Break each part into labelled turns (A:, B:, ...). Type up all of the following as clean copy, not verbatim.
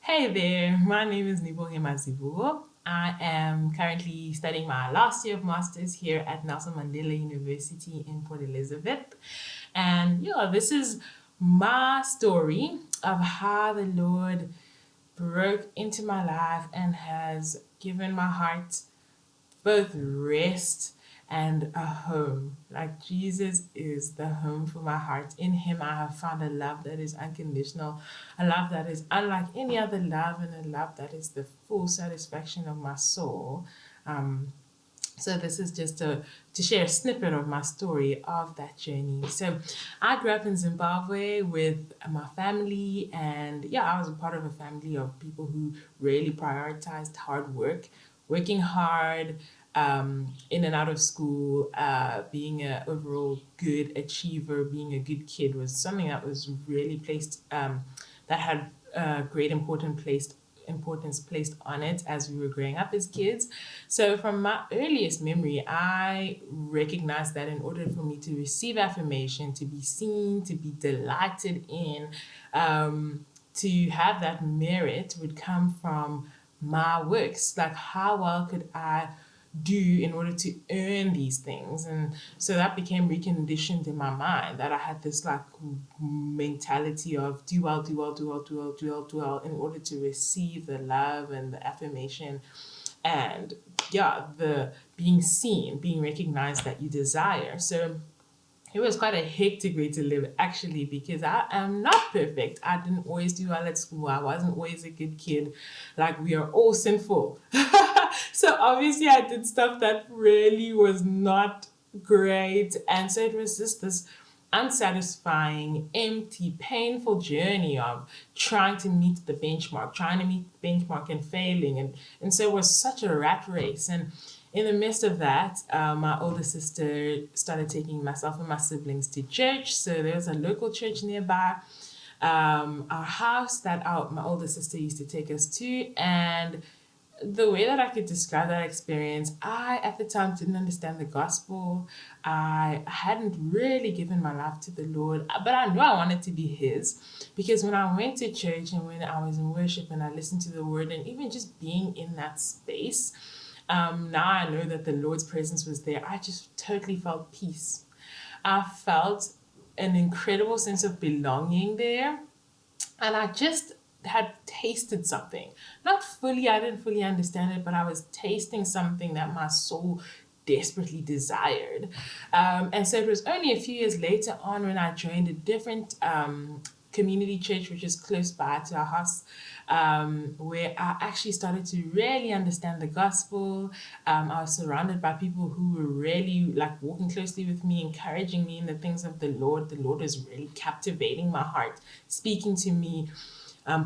A: Hey there, my name is Nibonge Mazibuko. I am currently studying my last year of masters here at Nelson Mandela University in Port Elizabeth. And yeah, this is my story of how the Lord broke into my life and has given my heart both rest and a home. Like Jesus is the home for my heart. In Him, I have found a love that is unconditional, a love that is unlike any other love, and a love that is the full satisfaction of my soul. Um, so this is just to share a snippet of my story of that journey. So I grew up in Zimbabwe with my family, and yeah, I was a part of a family of people who really prioritized hard work, working hard, in and out of school, being an overall good achiever, being a good kid was something that was really placed, that had great importance placed on it as we were growing up as kids. So from my earliest memory, I recognized that in order for me to receive affirmation, to be seen, to be delighted in, to have that merit would come from my works. Like, how well could I do in order to earn these things? And so that became reconditioned in my mind, that I had this like mentality of do well, do well, do well, do well, do well, do well in order to receive the love and the affirmation and yeah, the being seen, being recognized that you desire. So it was quite a hectic way to live, actually, because I am not perfect. I didn't always do well at school. I wasn't always a good kid. Like, we are all sinful. So obviously I did stuff that really was not great. And so it was just this unsatisfying, empty, painful journey of trying to meet the benchmark, trying to meet the benchmark and failing. And so it was such a rat race. And in the midst of that, my older sister started taking myself and my siblings to church. So there was a local church nearby our house that my older sister used to take us to. And the way that I could describe that experience, I at the time didn't understand the gospel. I hadn't really given my life to the Lord, but I knew I wanted to be His, because when I went to church and when I was in worship and I listened to the word and even just being in that space, now I know that the Lord's presence was there. I just totally felt peace. I felt an incredible sense of belonging there. And I just had tasted something. Not fully, I didn't fully understand it, but I was tasting something that my soul desperately desired. And so it was only a few years later on when I joined a different community church, which is close by to our house, where I actually started to really understand the gospel. I was surrounded by people who were really like walking closely with me, encouraging me in the things of the Lord. The Lord was really captivating my heart, speaking to me,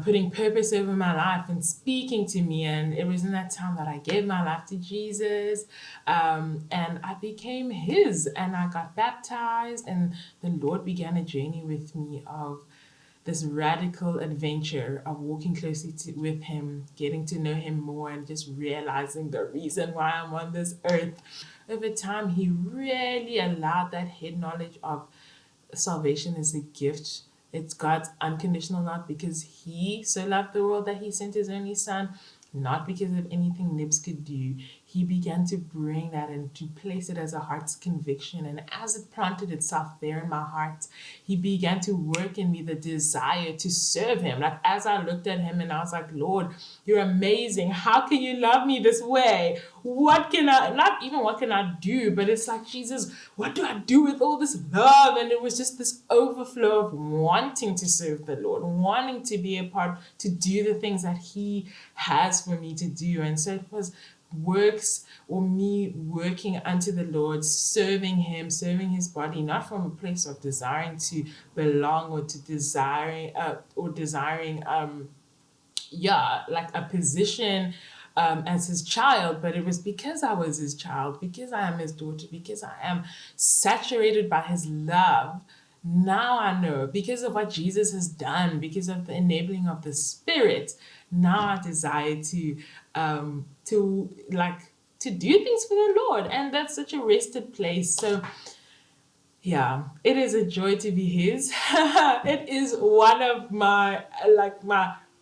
A: putting purpose over my life and speaking to me. And it was in that time that I gave my life to Jesus, and I became His, and I got baptized, and the Lord began a journey with me of this radical adventure of walking closely with Him, getting to know Him more, and just realizing the reason why I'm on this earth. Over time, He really allowed that head knowledge of salvation is a gift. It's God's unconditional love, because He so loved the world that He sent His only Son, not because of anything Nibs could do. He began to bring that and to place it as a heart's conviction. And as it planted itself there in my heart, He began to work in me the desire to serve Him. Like, as I looked at Him and I was like, Lord, You're amazing. How can You love me this way? What can I, not even what can I do, but it's like, Jesus, what do I do with all this love? And it was just this overflow of wanting to serve the Lord, wanting to be a part, to do the things that He has for me to do. And so it was works, or me working unto the Lord, serving Him, serving His body, not from a place of desiring to belong or to desiring yeah, like a position as His child, but it was because I was His child, because I am His daughter, because I am saturated by His love. Now I know, because of what Jesus has done, because of the enabling of the Spirit, now I desire to do things for the Lord, and that's such a rested place. So yeah, it is a joy to be His. It is one of my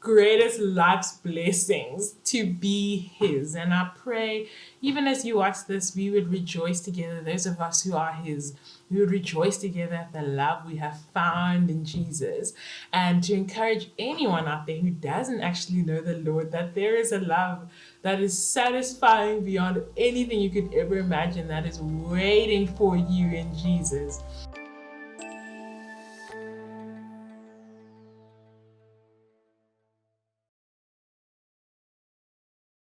A: greatest life's blessings to be His. And I pray, even as you watch this, we would rejoice together, those of us who are His. We would rejoice together at the love we have found in Jesus. And to encourage anyone out there who doesn't actually know the Lord, that there is a love that is satisfying beyond anything you could ever imagine, that is waiting for you in Jesus.